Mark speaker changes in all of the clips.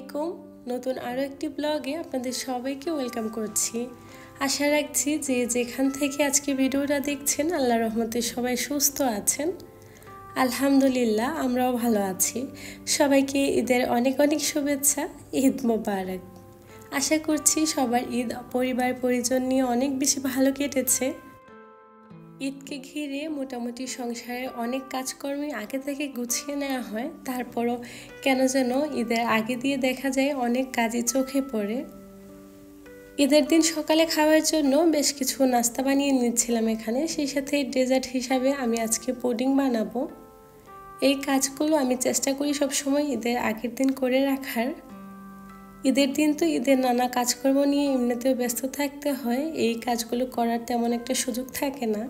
Speaker 1: আলাইকুম নতুন আরো একটি ব্লগে আপনাদের সবাইকে ওয়েলকাম করছি। আশা রাখছি যে যেখান থেকে আজকে ভিডিওটা দেখছেন আল্লাহর রহমতে সবাই সুস্থ আছেন। আলহামদুলিল্লাহ আমরাও ভালো আছি। সবাইকে ঈদের অনেক অনেক শুভেচ্ছা। ঈদ মোবারক। আশা করছি সবার ঈদ পরিবার পরিজন নিয়ে অনেক বেশি ভালো কেটেছে। ঈদকে ঘিরে মোটামুটি সংসারে অনেক কাজকর্মই আগে থেকে গুছিয়ে নেওয়া হয়, তারপরও কেন যেন ঈদের আগে দিয়ে দেখা যায় অনেক কাজই চোখে পড়ে। ঈদের দিন সকালে খাওয়ার জন্য বেশ কিছু নাস্তা বানিয়ে নিচ্ছিলাম এখানে, সেই সাথে ডেজার্ট হিসাবে আমি আজকে পুডিং বানাবো। এই কাজগুলো আমি চেষ্টা করি সবসময় ঈদের আগের দিন করে রাখার। ঈদের দিন তো ঈদের নানা কাজকর্ম নিয়ে এমনিতেও ব্যস্ত থাকতে হয়, এই কাজগুলো করার তেমন একটা সুযোগ থাকে না।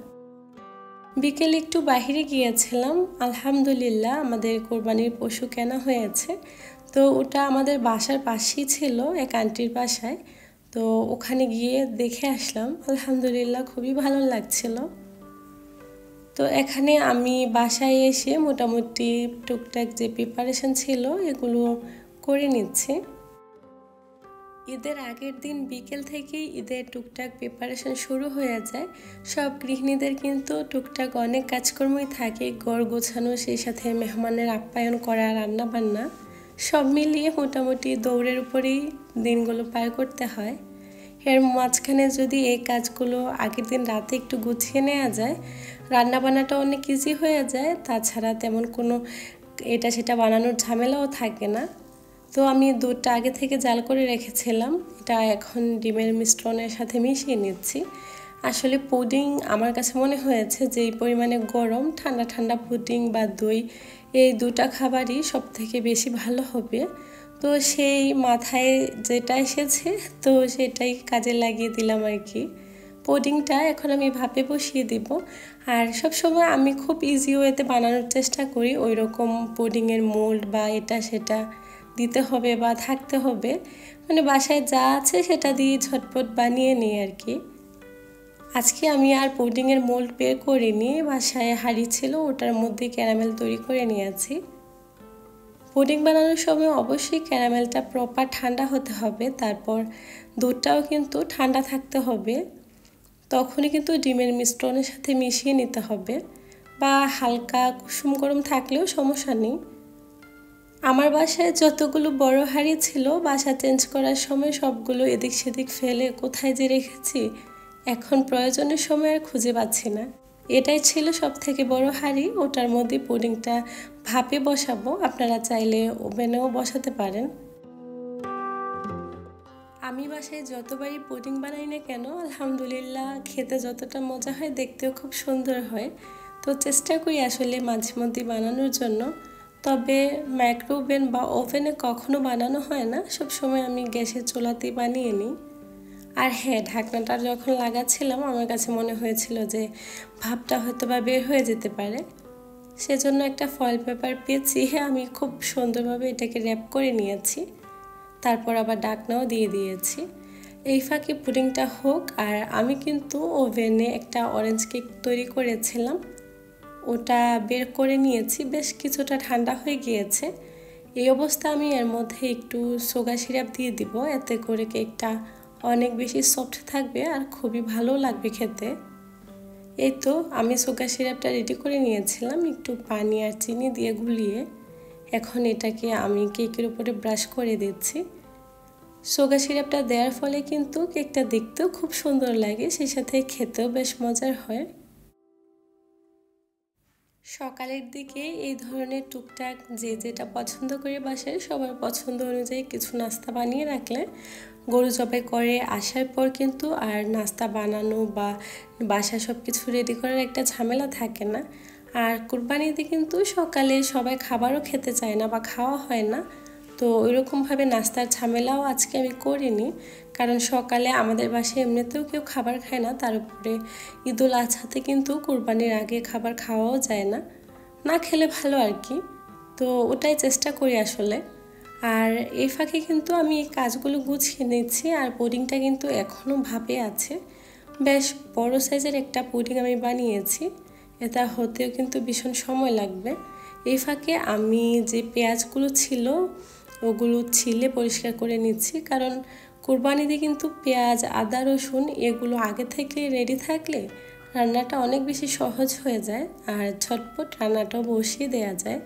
Speaker 1: বিকেলে একটু বাইরে গিয়েছিলাম, আলহামদুলিল্লাহ আমাদের কোরবানির পশু কেনা হয়েছে। তো ওটা আমাদের বাসার পাশেই ছিল, এক আন্টির বাসায়। তো ওখানে গিয়ে দেখে আসলাম, আলহামদুলিল্লাহ খুবই ভালো লাগছিল। তো এখানে আমি বাসায় এসে মোটামুটি টুকটাক যে প্রিপারেশন ছিল এগুলো করে নিচ্ছি। ঈদের আগের দিন বিকেল থেকেই ঈদের টুকটাক প্রিপারেশন শুরু হয়ে যায়। সব গৃহিণীদের কিন্তু টুকটাক অনেক কাজকর্মই থাকে, ঘর গোছানো, সেই সাথে মেহমানের আপ্যায়ন করা, রান্না বান্না সব মিলিয়ে মোটামুটি দৌড়ের উপরেই দিনগুলো পার করতে হয়। এর মাঝখানে যদি এই কাজগুলো আগের দিন রাতে একটু গুছিয়ে নেওয়া যায়, রান্না বান্নাটা অনেক ইজি হয়ে যায়। তাছাড়া তেমন কোনো এটা সেটা বানানোর ঝামেলাও থাকে না। তো আমি দুধটা আগে থেকে জাল করে রেখেছিলাম, এটা এখন ডিমের মিশ্রণের সাথে মিশিয়ে নিচ্ছি। আসলে পুডিং আমার কাছে মনে হয়েছে যে এই পরিমাণে গরম ঠান্ডা ঠান্ডা পুডিং বা দই এই দুটা খাবারই সব থেকে বেশি ভালো হবে। তো সেই মাথায় যেটা এসেছে তো সেটাই কাজে লাগিয়ে দিলাম আর কি। পুডিংটা এখন আমি ভাপে বসিয়ে দিব। আর সবসময় আমি খুব ইজি ওয়েতে বানানোর চেষ্টা করি, ওই রকম পুডিংয়ের মোল্ড বা এটা সেটা দিতে হবে বা থাকতে হবে, মানে বাসায় যা আছে সেটা দিয়ে ঝটপট বানিয়ে নিই আর কি। আজকে আমি আর পুডিংয়ের মোল্ড বের করিনি, বাসায় হাঁড়ি ছিল ওটার মধ্যে ক্যারামেল তৈরি করে নিয়েছি। পুডিং বানানোর সময় অবশ্যই ক্যারামেলটা প্রপার ঠান্ডা হতে হবে, তারপর দুধটাও কিন্তু ঠান্ডা থাকতে হবে। তখনই কিন্তু ডিমের মিশ্রণের সাথে মিশিয়ে নিতে হবে, বা হালকা কুসুম গরম থাকলেও সমস্যা নেই। আমার বাসায় যতগুলো বড় হাঁড়ি ছিল বাসা চেঞ্জ করার সময় সবগুলো এদিক সেদিক ফেলে কোথায় যে রেখেছি এখন প্রয়োজনের সময় আর খুঁজে পাচ্ছি না। এটাই ছিল সব থেকে বড় হাঁড়ি, ওটার মধ্যে পুডিংটা ভাপে বসাবো, আপনারা চাইলে ওভেনেও বসাতে পারেন। আমি বাসায় যতবারই পুডিং বানাই না কেন আলহামদুলিল্লাহ খেতে যতটা মজা হয় দেখতেও খুব সুন্দর হয়। তো চেষ্টা করি আসলে মাঝে মধ্যে বানানোর জন্য, তবে মাইক্রোওভেন বা ওভেনে কখনো বানানো হয় না, সবসময় আমি গ্যাসের চুলাতেই বানিয়ে নিই। আর হ্যাঁ, ঢাকনাটা যখন লাগাচ্ছিলাম আমার কাছে মনে হয়েছিল যে ভাপটা হয়তো বা বের হয়ে যেতে পারে, সেজন্য একটা ফয়েল পেপার পেঁচিয়ে আমি খুব সুন্দরভাবে এটাকে র্যাপ করে নিয়েছি, তারপর আবার ঢাকনাও দিয়ে দিয়েছি। এই ফাঁকে পুডিংটা হোক। আর আমি কিন্তু ওভেনে একটা অরেঞ্জ কেক তৈরি করেছিলাম, ওটা বের করে নিয়েছি, বেশ কিছুটা ঠান্ডা হয়ে গিয়েছে। এই অবস্থা আমি এর মধ্যে একটু সুগার সিরাপ দিয়ে দিব, এতে করে কেকটা অনেক বেশি সফট থাকবে আর খুবই ভালো লাগবে খেতে। এই তো আমি সুগার সিরাপটা রেডি করে নিয়েছিলাম একটু পানি আর চিনি দিয়ে গুলিয়ে। এখন এটাকে আমি কেকের উপরে ব্রাশ করে দিচ্ছি। সুগার সিরাপটা দেওয়ার ফলে কিন্তু কেকটা দেখতেও খুব সুন্দর লাগে, সেই সাথে খেতেও বেশ মজার হয়। সকালের দিকে এই ধরনের টুকটাক যে যেটা পছন্দ করে বাসায় সবার পছন্দ অনুযায়ী কিছু নাস্তা বানিয়ে রাখলে গরু জবাই করে আসার পর কিন্তু আর নাস্তা বানানো বা বাসা সব কিছু রেডি করার একটা ঝামেলা থাকে না। আর কুরবানিতে কিন্তু সকালে সবাই খাবারও খেতে চায় না বা খাওয়া হয় না, তো ওইরকমভাবে নাস্তার ঝামেলাও আজকে আমি করিনি, কারণ সকালে আমাদের বাসায় এমনিতেও কেউ খাবার খায় না, তার উপরে ঈদুল আজহাতে কিন্তু কুরবানির আগে খাবার খাওয়াও যায় না, না খেলে ভালো আর কি। তো ওটাই চেষ্টা করি আসলে। আর এই ফাঁকে কিন্তু আমি এই কাজগুলো গুছিয়ে নিচ্ছি। আর পুডিংটা কিন্তু এখনও ভাপে আছে, বেশ বড় সাইজের একটা পুডিং আমি বানিয়েছি, এটা হতেও কিন্তু ভীষণ সময় লাগবে। এই ফাঁকে আমি যে পেঁয়াজগুলো ছিল ওগুলো ছিলে পরিষ্কার করে নিচ্ছি, কারণ কুরবানিতে কিন্তু পেঁয়াজ, আদা, রসুন এগুলো আগে থেকে রেডি থাকলে রান্নাটা অনেক বেশি সহজ হয়ে যায় আর ঝটপট রান্নাটাও বসিয়ে দেওয়া যায়।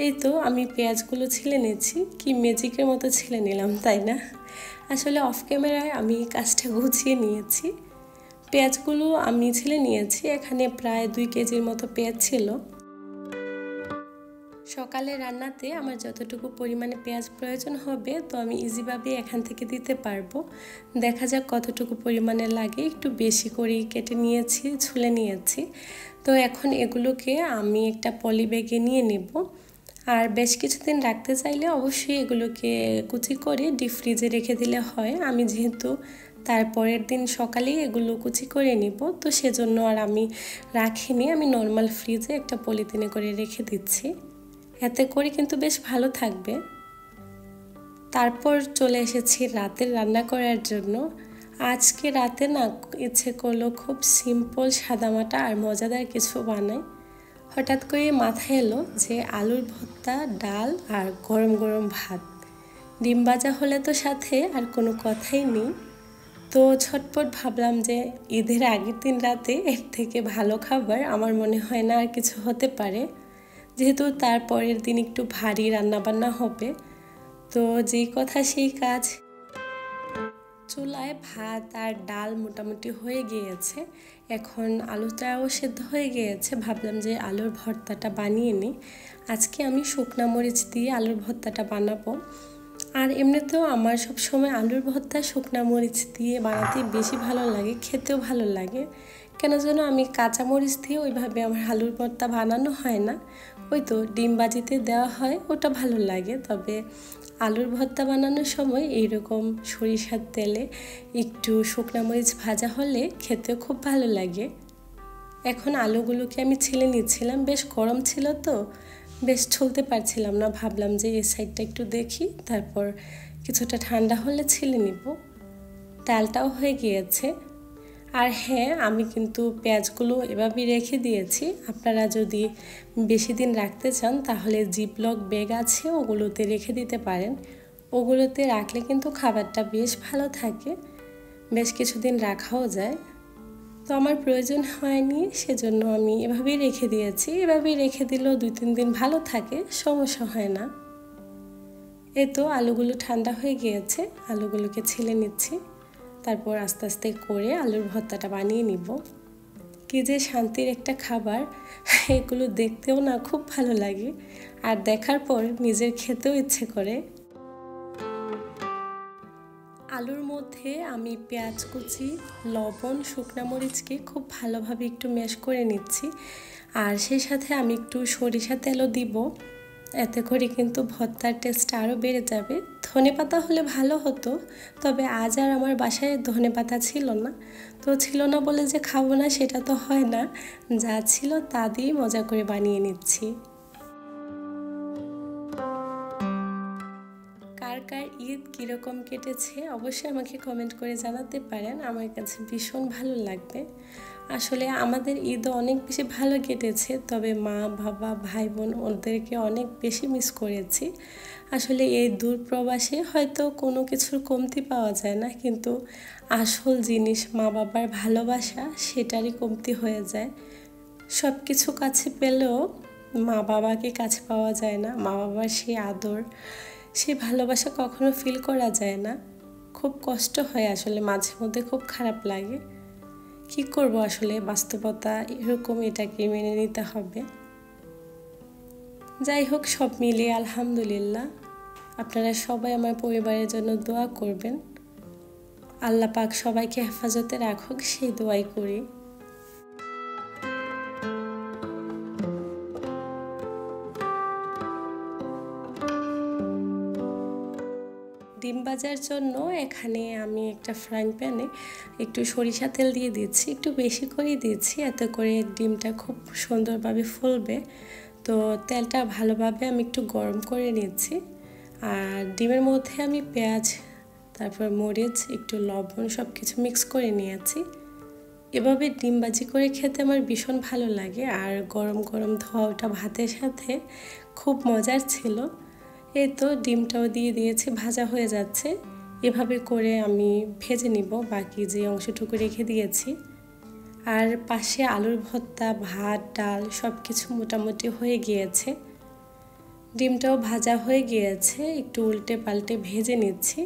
Speaker 1: এই তো আমি পেঁয়াজগুলো ছিলে নিচ্ছি, কি ম্যাজিকের মতো ছিলে নিলাম তাই না? আসলে অফ ক্যামেরায় আমি কাজটা গুছিয়ে নিয়েছি। পেঁয়াজগুলো আমি ছিলে নিয়েছি, এখানে প্রায় 2 কেজির মতো পেঁয়াজ ছিল। সকালে রান্নাতে আমার যতটুকু পরিমাণে পেঁয়াজ প্রয়োজন হবে তো আমি ইজিভাবে এখান থেকে দিতে পারবো। দেখা যাক কতটুকু পরিমাণে লাগে, একটু বেশি করেই কেটে নিয়েছি, ছুলে নিয়েছি। তো এখন এগুলোকে আমি একটা পলি ব্যাগে নিয়ে নেব। আর বেশ কিছুদিন রাখতে চাইলে অবশ্যই এগুলোকে কুচি করে ডিপ ফ্রিজে রেখে দিলে হয়। আমি যেহেতু তারপরের দিন সকালেই এগুলো কুচি করে নিব, তো সেজন্য আর আমি রাখিনি, আমি নর্মাল ফ্রিজে একটা পলিথিনে করে রেখে দিচ্ছি। এতে করে কিন্তু বেশ ভালো থাকবে। তারপর চলে এসেছি রাতের রান্না করার জন্য। আজকে রাতে না ইচ্ছে করলো খুব সিম্পল সাদামাটা আর মজাদার কিছু বানাই। হঠাৎ করে মাথায় এলো যে আলুর ভর্তা, ডাল আর গরম গরম ভাত, ডিম ভাজা হলে তো সাথে আর কোনো কথাই নেই। তো ঝটপট ভাবলাম যে ঈদের আগের দিন রাতে এর থেকে ভালো খাবার আমার মনে হয় না আর কিছু হতে পারে, যেহেতু তারপরের দিন একটু ভারী রান্নাবান্না হবে। তো যেই কথা সেই কাজ, চুলায় ভাত আর ডাল মোটামুটি হয়ে গিয়েছে, এখন আলুটাও সেদ্ধ হয়ে গিয়েছে। ভাবলাম যে আলুর ভর্তাটা বানিয়ে নিই। আজকে আমি শুকনা মরিচ দিয়ে আলুর ভর্তাটা বানাবো। আর এমনিতেও আমার সবসময় আলুর ভর্তা শুকনা মরিচ দিয়ে বানাতে বেশি ভালো লাগে, খেতেও ভালো লাগে। কেন যেন আমি কাঁচা মরিচ দিয়ে ওইভাবে আমার আলুর ভর্তা বানানো হয় না। ওই তো ডিম ভাজিতে দেওয়া হয়, ওটা ভালো লাগে। তবে আলুর ভর্তা বানানোর সময় এইরকম সরিষার তেলে একটু শুকনা মরিচ ভাজা হলে খেতেও খুব ভালো লাগে। এখন আলুগুলোকে আমি ছিলে নিচ্ছিলাম, বেশ গরম ছিল তো বেশ ছুলতে পারছিলাম না। ভাবলাম যে এই সাইডটা একটু দেখি, তারপর কিছুটা ঠান্ডা হলে ছিলে নিব। ডালটাও হয়ে গিয়েছে। আর হ্যাঁ, আমি কিন্তু পেঁয়াজগুলো এভাবেই রেখে দিয়েছি। আপনারা যদি বেশি দিন রাখতে চান তাহলে জিপলক ব্যাগ আছে, ওগুলোতে রেখে দিতে পারেন। ওগুলোতে রাখলে কিন্তু খাবারটা বেশ ভালো থাকে, বেশ কিছুদিন রাখাও যায়। তো আমার প্রয়োজন হয়নি, সেজন্য আমি এভাবেই রেখে দিয়েছি। এভাবেই রেখে দিলেও 2-3 দিন ভালো থাকে, সমস্যা হয় না। এই তো আলুগুলো ঠান্ডা হয়ে গিয়েছে, আলুগুলোকে ছিলে নিচ্ছি। তারপর আস্তে আস্তে করে আলুর ভর্তাটা বানিয়ে নিব। কি যে শান্তির একটা খাবার, এগুলো দেখতেও না খুব ভালো লাগে আর দেখার পর নিজের খেতেও ইচ্ছে করে। আলুর মধ্যে আমি পেঁয়াজ কুচি, লবণ, শুকনা মরিচকে খুব ভালোভাবে একটু ম্যাশ করে নিচ্ছি। আর সেই সাথে আমি একটু সরিষা তেলও দিব, এতে করে কিন্তু ভর্তার টেস্টটা আরও বেড়ে যাবে। ধনেপাতা হলে ভালো হতো, তবে আজ আর আমার বাসায় ধনেপাতা ছিল না। তো ছিল না বলে যে খাবো না সেটা তো হয় না, যা ছিল তা দিয়েই মজা করে বানিয়ে নিচ্ছি। কার কার ঈদ কীরকম কেটেছে অবশ্যই আমাকে কমেন্ট করে জানাতে পারেন, আমার কাছে ভীষণ ভালো লাগবে। আসলে আমাদের ঈদও অনেক বেশি ভালো কেটেছে, তবে মা, বাবা, ভাই বোন ওদেরকে অনেক বেশি মিস করেছি। আসলে এই দূর প্রবাসে হয়তো কোনো কিছুর কমতি পাওয়া যায় না, কিন্তু আসল জিনিস মা বাবার ভালোবাসা সেটারই কমতি হয়ে যায়। সব কিছু কাছে পেলেও মা বাবাকে কাছে পাওয়া যায় না, মা বাবার সেই আদর, সেই ভালোবাসা কখনো ফিল করা যায় না। খুব কষ্ট হয় আসলে, মাঝে মধ্যে খুব খারাপ লাগে। কি করব আসলে, বাস্তবতা এরকম, এটাকে মেনে নিতে হবে। যাই হোক, সব মিলিয়ে আলহামদুলিল্লাহ। আপনারা সবাই আমার পরিবারের জন্য দোয়া করবেন, আল্লাহ পাক সবাইকে হেফাজতে রাখুক, সেই দোয়াই করি। ডিম ভাজার জন্য এখানে আমি একটা ফ্রাইং প্যানে একটু সরিষা তেল দিয়ে দিচ্ছি, একটু বেশি করে দিচ্ছি, এতে করে ডিমটা খুব সুন্দরভাবে ফুলবে। তো তেলটা ভালোভাবে আমি একটু গরম করে নিচ্ছি। আর ডিমের মধ্যে আমি পেঁয়াজ, তারপর মরিচ, একটু লবণ সব কিছু মিক্স করে নিয়েছি। এভাবে ডিম ভাজি করে খেতে আমার ভীষণ ভালো লাগে, আর গরম গরম ধোয়া ওটা ভাতের সাথে খুব মজার ছিল। এই তো ডিমটাও দিয়ে দিয়েছি, ভাজা হয়ে যাচ্ছে। এভাবে করে আমি ভেজে নিব বাকি যে অংশটুকু রেখে দিয়েছি। আর পাশে আলুর ভর্তা, ভাত, ডাল সব কিছু মোটামুটি হয়ে গিয়েছে। ডিমটাও ভাজা হয়ে গিয়েছে, একটু উল্টে পাল্টে ভেজে নিচ্ছি।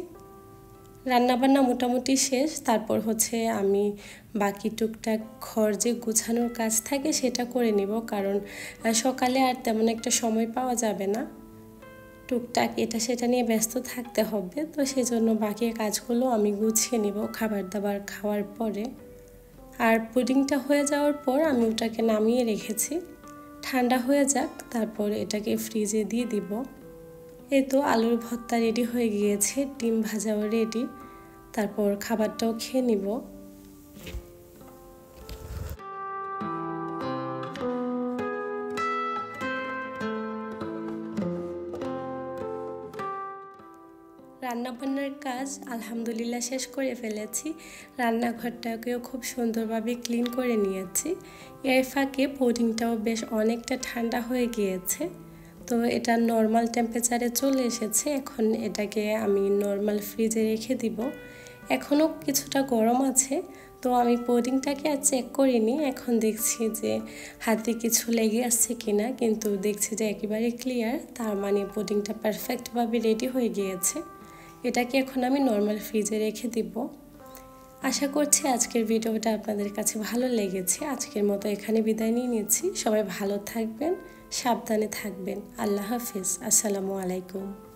Speaker 1: রান্নাবান্না মোটামুটি শেষ। তারপর আমি বাকি টুকটাক ঘর যে গুছানোর কাজ থাকে সেটা করে নিব, কারণ সকালে আর তেমন একটা সময় পাওয়া যাবে না। টুকটাক এটা সেটা নিয়ে ব্যস্ত থাকতে হবে, তো সেজন্য বাকি কাজগুলো আমি গুছিয়ে নিব খাবার দাবার খাওয়ার পরে। আর পুডিংটা হয়ে যাওয়ার পর আমি ওটাকে নামিয়ে রেখেছি, ঠান্ডা হয়ে যাক, তারপর এটাকে ফ্রিজে দিয়ে দিব। এই তো আলুর ভর্তা রেডি হয়ে গিয়েছে, ডিম ভাজাও রেডি। তারপর খাবারটাও খেয়ে নিব। রান্নাবান্নার কাজ আলহামদুলিল্লাহ শেষ করে ফেলেছি। রান্নাঘরটাকেও খুব সুন্দরভাবে ক্লিন করে নিয়েছি। এর ফাঁকে পুডিংটাও বেশ অনেকটা ঠান্ডা হয়ে গিয়েছে, তো এটা নর্মাল টেম্পারেচারে চলে এসেছে। এখন এটাকে আমি নর্মাল ফ্রিজে রেখে দিব। এখনও কিছুটা গরম আছে, তো আমি পুডিংটাকে আর চেক করিনি। এখন দেখছি যে হাতে কিছু লেগে আসছে কিনা, কিন্তু দেখছি যে একেবারে ক্লিয়ার, তার মানে পুডিংটা পারফেক্টভাবে রেডি হয়ে গিয়েছে। এটাকে এখন আমি নর্মাল ফ্রিজে রেখে দিব। আশা করছি আজকের ভিডিওটা আপনাদের কাছে ভালো লেগেছে। আজকের মতো এখানে বিদায় নিয়ে নিচ্ছি। সবাই ভালো থাকবেন, সাবধানে থাকবেন। আল্লাহ হাফিজ। আসসালামু আলাইকুম।